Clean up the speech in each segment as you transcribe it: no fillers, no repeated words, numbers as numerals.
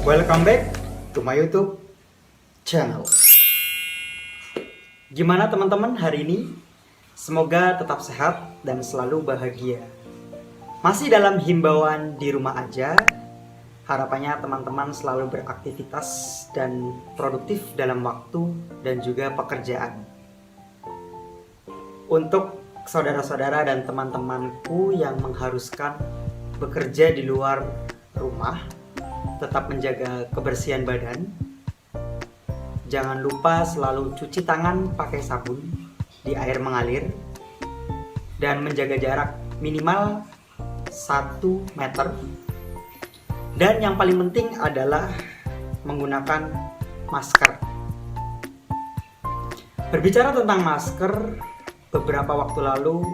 Welcome back to my YouTube channel. Gimana teman-teman hari ini? Semoga tetap sehat dan selalu bahagia. Masih dalam himbauan di rumah aja. Harapannya teman-teman selalu beraktivitas dan produktif dalam waktu dan juga pekerjaan. Untuk saudara-saudara dan teman-temanku yang mengharuskan bekerja di luar rumah, tetap menjaga kebersihan badan. Jangan lupa selalu cuci tangan pakai sabun di air mengalir dan menjaga jarak minimal 1 meter. Dan yang paling penting adalah menggunakan masker. Berbicara tentang masker, beberapa waktu lalu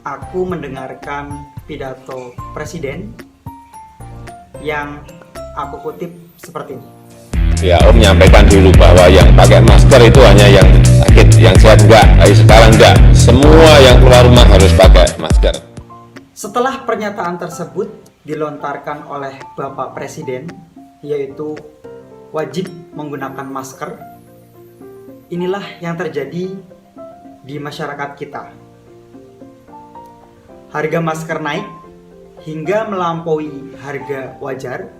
aku mendengarkan pidato presiden yang aku kutip seperti ini. Ya, Om menyampaikan dulu bahwa yang pakai masker itu hanya yang sakit, yang sehat enggak. Sekarang enggak. Semua yang keluar rumah harus pakai masker. Setelah pernyataan tersebut dilontarkan oleh Bapak Presiden, yaitu wajib menggunakan masker, inilah yang terjadi di masyarakat kita. Harga masker naik hingga melampaui harga wajar,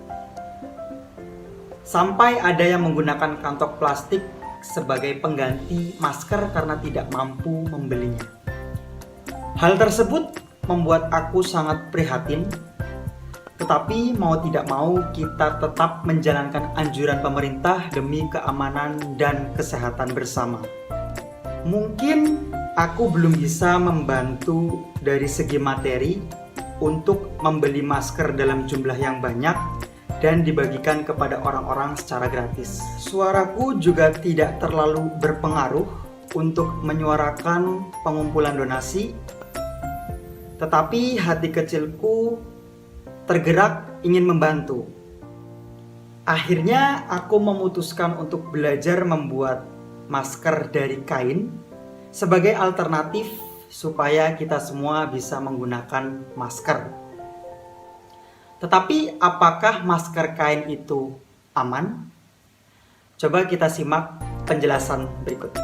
sampai ada yang menggunakan kantong plastik sebagai pengganti masker karena tidak mampu membelinya. Hal tersebut membuat aku sangat prihatin, tetapi mau tidak mau kita tetap menjalankan anjuran pemerintah demi keamanan dan kesehatan bersama. Mungkin aku belum bisa membantu dari segi materi untuk membeli masker dalam jumlah yang banyak dan dibagikan kepada orang-orang secara gratis. Suaraku juga tidak terlalu berpengaruh untuk menyuarakan pengumpulan donasi, tetapi hati kecilku tergerak ingin membantu. Akhirnya aku memutuskan untuk belajar membuat masker dari kain sebagai alternatif supaya kita semua bisa menggunakan masker. Tetapi apakah masker kain itu aman? Coba kita simak penjelasan berikut.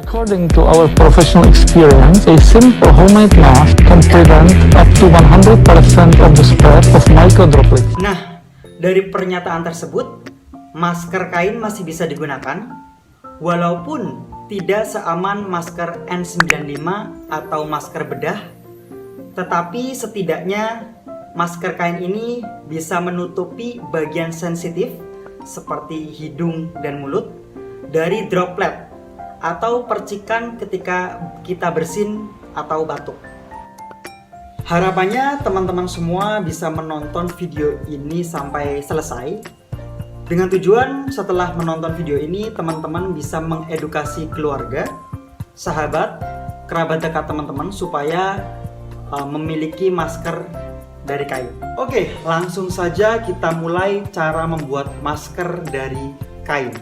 According to our professional experience, a simple homemade mask can prevent up to 100% of the spread of microdroplets. Nah, dari pernyataan tersebut, masker kain masih bisa digunakan, walaupun tidak seaman masker N95 atau masker bedah, tetapi setidaknya masker kain ini bisa menutupi bagian sensitif seperti hidung dan mulut dari droplet atau percikan ketika kita bersin atau batuk. Harapannya teman-teman semua bisa menonton video ini sampai selesai, dengan tujuan setelah menonton video ini teman-teman bisa mengedukasi keluarga, sahabat, kerabat dekat teman-teman supaya memiliki masker dari kain. Oke, langsung saja kita mulai cara membuat masker dari kain.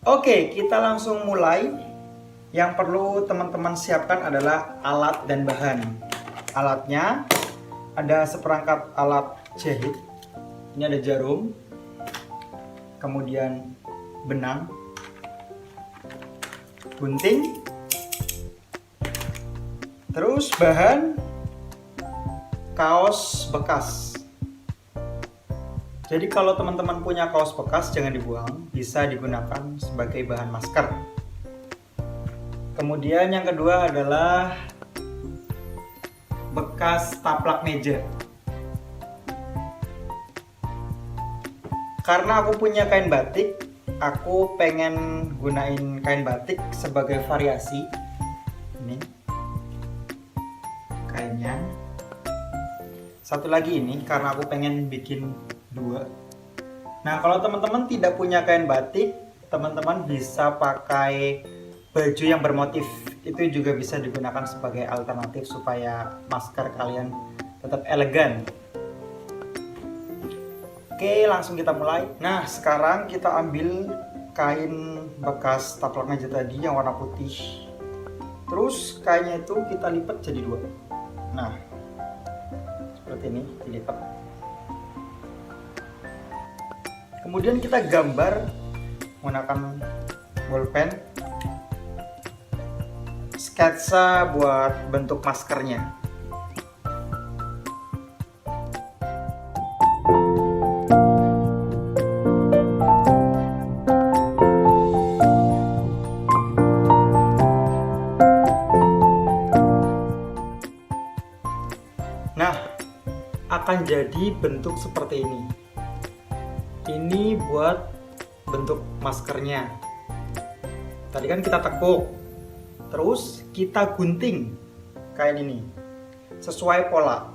Oke, kita langsung mulai. Yang perlu teman-teman siapkan adalah alat dan bahan. Alatnya ada seperangkat alat jahit. Ini ada jarum, kemudian benang, gunting, terus bahan kaos bekas. Jadi kalau teman-teman punya kaos bekas jangan dibuang, bisa digunakan sebagai bahan masker. Kemudian yang kedua adalah bekas taplak meja. Karena aku punya kain batik, aku pengen gunain kain batik sebagai variasi. Ini kainnya. Satu lagi ini karena aku pengen bikin 2. Nah, kalau teman-teman tidak punya kain batik, teman-teman bisa pakai baju yang bermotif. Itu juga bisa digunakan sebagai alternatif supaya masker kalian tetap elegan. Oke, langsung kita mulai. Nah, sekarang kita ambil kain bekas taplak meja tadi yang warna putih. Terus kainnya itu kita lipat jadi 2. Nah, seperti ini dilipat. Kemudian kita gambar menggunakan bolpen, sketsa buat bentuk maskernya. Nah, akan jadi bentuk seperti ini. Ini buat bentuk maskernya. Tadi kan kita tekuk, terus kita gunting kayak ini sesuai pola.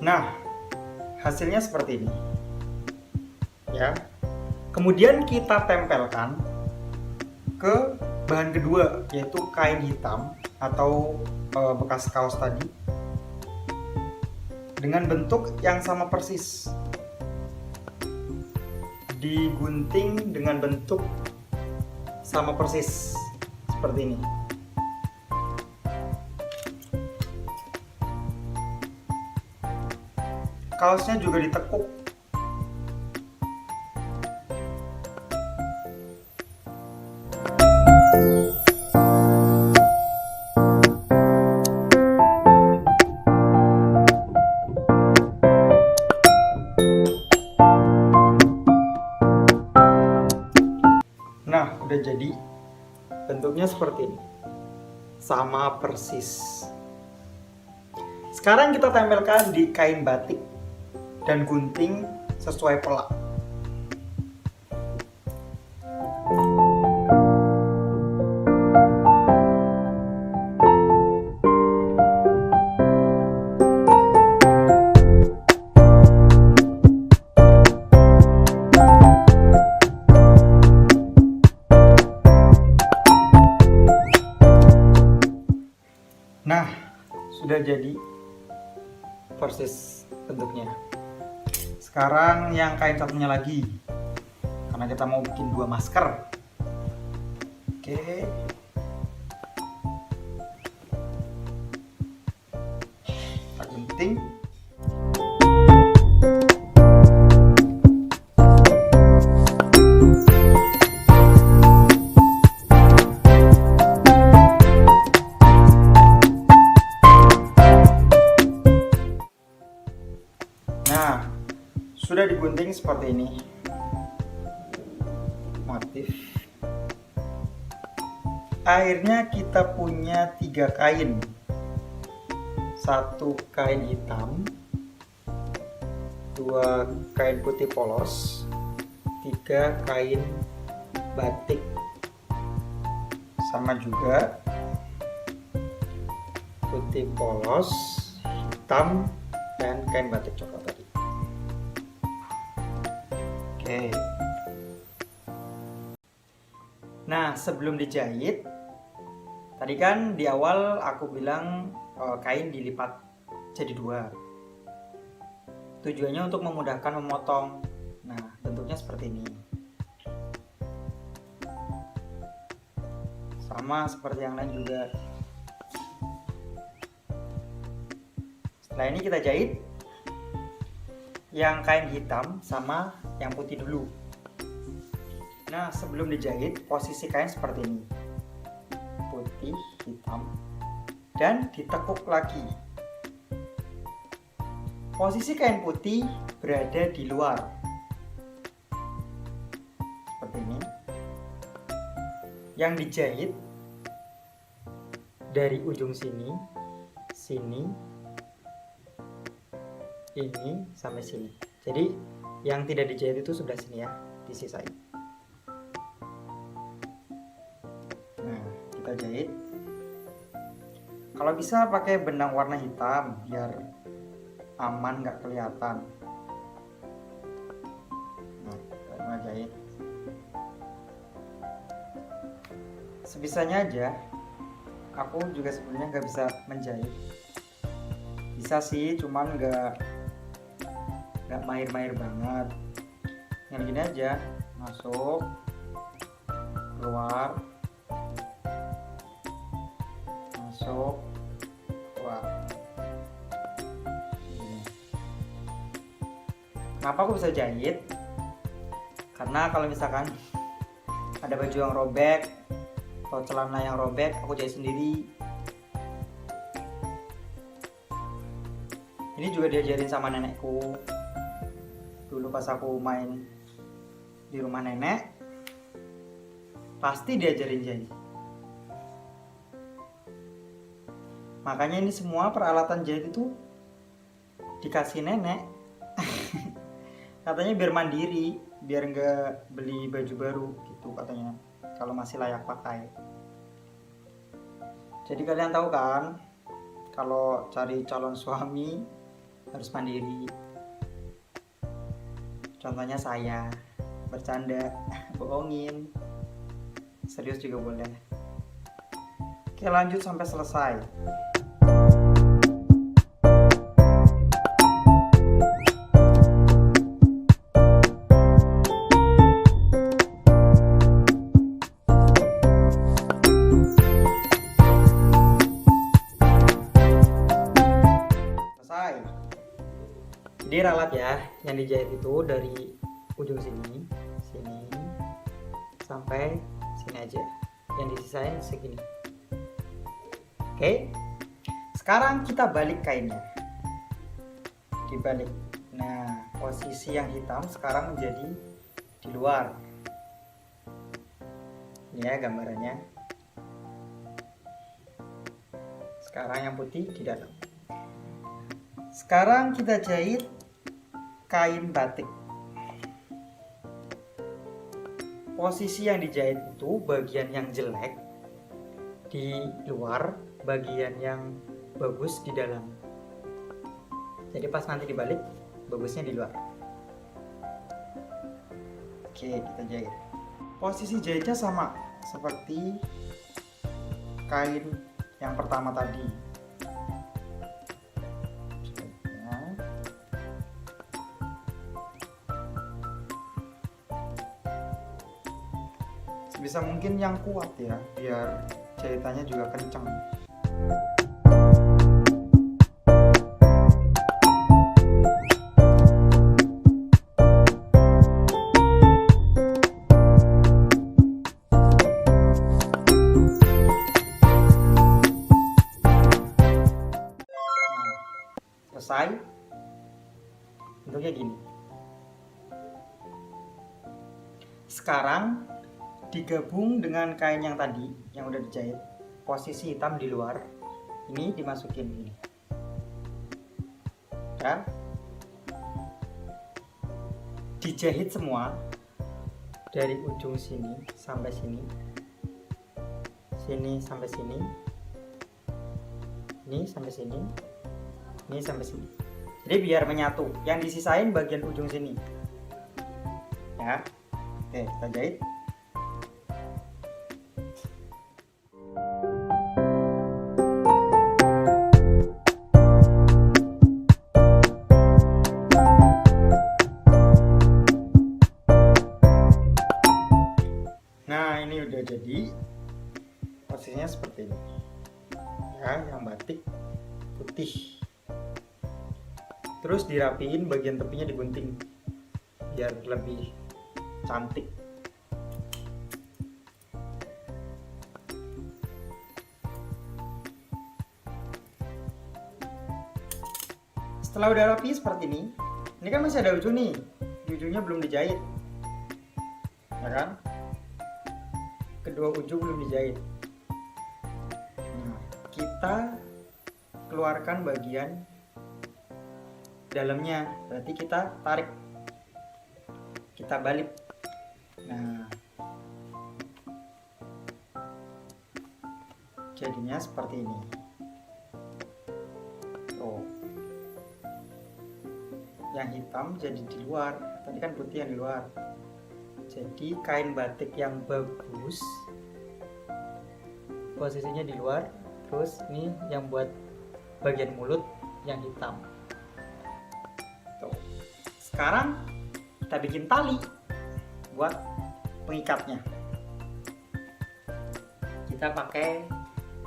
Nah, hasilnya seperti ini. Ya. Kemudian kita tempelkan ke bahan kedua, yaitu kain hitam atau bekas kaos tadi, dengan bentuk yang sama persis. Digunting dengan bentuk sama persis seperti ini. Kaosnya juga ditekuk. Nah, udah jadi. Bentuknya seperti ini. Sama persis. Sekarang kita tempelkan di kain batik dan gunting sesuai pola. Nah, sudah jadi persis bentuknya. Sekarang yang kain satunya lagi, karena kita mau bikin 2 masker. Oke. Kita gunting. Nah, sudah digunting seperti ini motif. Akhirnya kita punya 3 kain. 1 kain hitam, 2 kain putih polos, 3 kain batik. Sama juga putih polos, hitam, dan kain batik coklat tadi. Oke. Nah, sebelum dijahit, tadi kan di awal aku bilang kain dilipat jadi 2. Tujuannya untuk memudahkan memotong. Nah, bentuknya seperti ini. Sama seperti yang lain juga. Setelah ini kita jahit yang kain hitam sama yang putih dulu. Nah, sebelum dijahit, posisi kain seperti ini. Putih, hitam, dan ditekuk lagi. Posisi kain putih berada di luar. Seperti ini. Yang dijahit dari ujung sini, ini sampai sini. Jadi yang tidak dijahit itu sebelah sini ya, disisain. Nah, kita jahit. Kalau bisa pakai benang warna hitam biar aman, nggak kelihatan. Nah, kita jahit. sebisanya aja. Aku juga sebenarnya nggak bisa menjahit. Bisa sih, cuman nggak mahir-mahir banget. Yang gini aja, masuk, keluar, masuk, keluar. Gini. Kenapa aku bisa jahit? Karena kalau misalkan ada baju yang robek atau celana yang robek, aku jahit sendiri. Ini juga diajarin sama nenekku. Dulu pas aku main di rumah nenek, pasti diajarin jahit. Makanya ini semua peralatan jahit itu dikasih nenek. Katanya biar mandiri, biar nggak beli baju baru gitu katanya, kalau masih layak pakai. Jadi kalian tahu kan, kalau cari calon suami harus mandiri. Contohnya saya, bercanda, bohongin, serius juga boleh. Oke, lanjut sampai selesai. Jadi ralat ya, yang dijahit itu dari ujung sini sampai sini aja, yang disisain segini. Oke, sekarang kita balik kainnya, dibalik. Nah, posisi yang hitam sekarang menjadi di luar. Ini ya gambarannya. Sekarang yang putih di dalam. Sekarang kita jahit kain batik. Posisi yang dijahit itu bagian yang jelek di luar, bagian yang bagus di dalam. Jadi pas nanti dibalik, bagusnya di luar. Oke, kita jahit. Posisi jahitnya sama seperti kain yang pertama tadi. Bisa mungkin yang kuat ya, biar jahitannya juga kencang. Nah, selesai. Bentuknya gini. Sekarang digabung dengan kain yang tadi yang udah dijahit, posisi hitam di luar, ini dimasukin ini ya, dijahit semua dari ujung sini sampai sini, sini sampai sini, ini sampai sini, ini sampai sini. Jadi biar menyatu, yang disisain bagian ujung sini ya. Oke, kita jahit. Nah, ini udah jadi, posisinya seperti ini ya, yang batik putih. Terus dirapiin, bagian tepinya digunting biar lebih cantik. Setelah udah rapi seperti ini kan masih ada ujung nih, di ujungnya belum dijahit ya kan, kedua ujung belum dijahit. Nah, kita keluarkan bagian dalamnya, berarti kita tarik, kita balik. Nah, jadinya seperti ini. Oh, yang hitam jadi di luar, tadi kan putih yang di luar. Jadi kain batik yang bagus posisinya di luar. Terus ini yang buat bagian mulut yang hitam. Tuh. Sekarang kita bikin tali buat pengikatnya. Kita pakai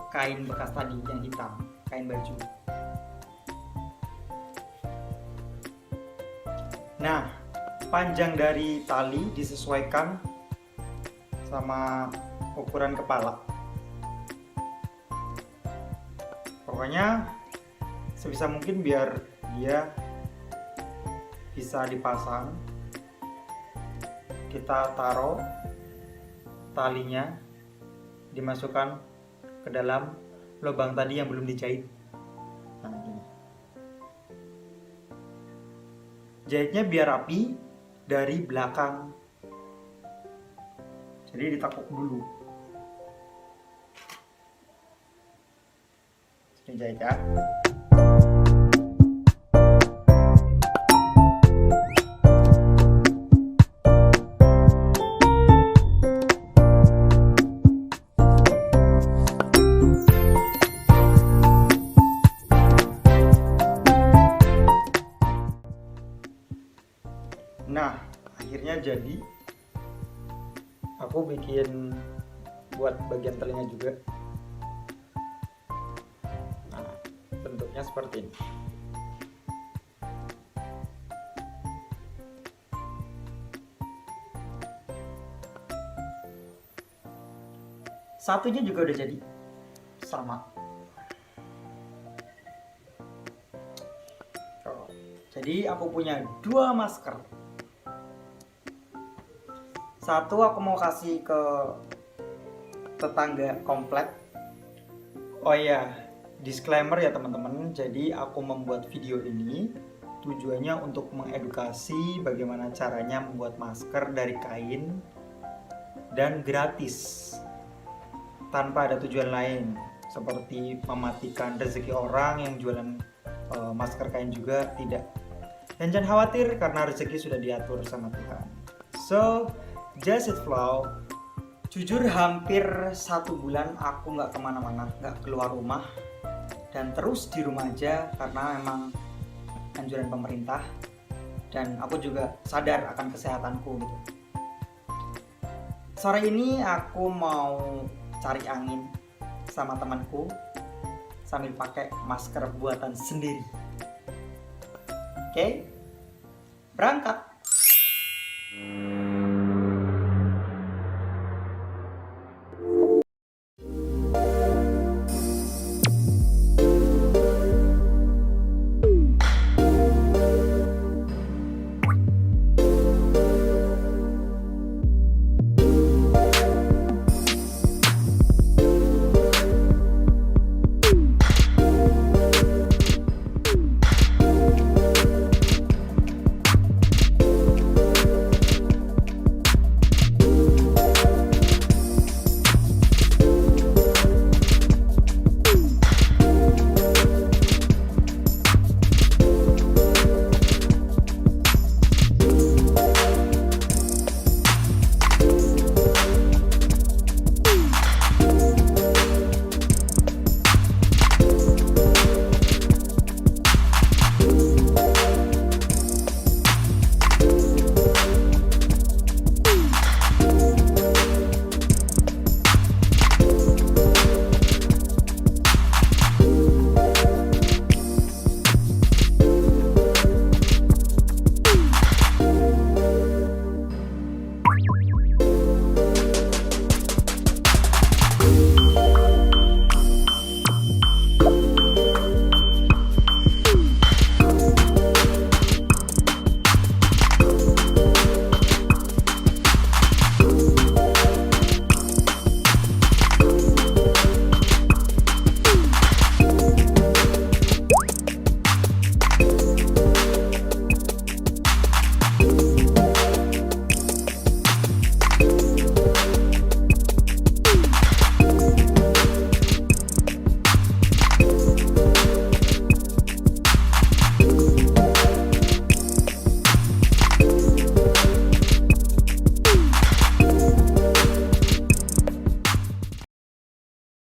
kain bekas tadi yang hitam, kain baju. Nah, panjang dari tali disesuaikan sama ukuran kepala. Pokoknya sebisa mungkin biar dia bisa dipasang. Kita taruh talinya, dimasukkan ke dalam lubang tadi yang belum dijahit. Nah, ini. Jahitnya biar rapi dari belakang. Jadi ditakuk dulu. Ini jahit ya. Nah, akhirnya jadi. Aku bikin buat bagian telinga juga. Nah, bentuknya seperti ini. Satunya juga udah jadi. Sama. Oh, jadi aku punya 2 masker. Satu aku mau kasih ke tetangga komplek. Oh iya, disclaimer ya teman-teman. Jadi aku membuat video ini tujuannya untuk mengedukasi bagaimana caranya membuat masker dari kain dan gratis tanpa ada tujuan lain seperti mematikan rezeki orang yang jualan masker kain juga, tidak. Dan jangan khawatir karena rezeki sudah diatur sama Tuhan. So just it flow. Jujur hampir 1 bulan aku nggak kemana-mana, nggak keluar rumah, dan terus di rumah aja karena memang anjuran pemerintah, dan aku juga sadar akan kesehatanku gitu. Sore ini aku mau cari angin sama temanku sambil pakai masker buatan sendiri. Oke, berangkat.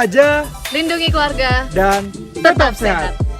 aja Lindungi keluarga dan tetap sehat.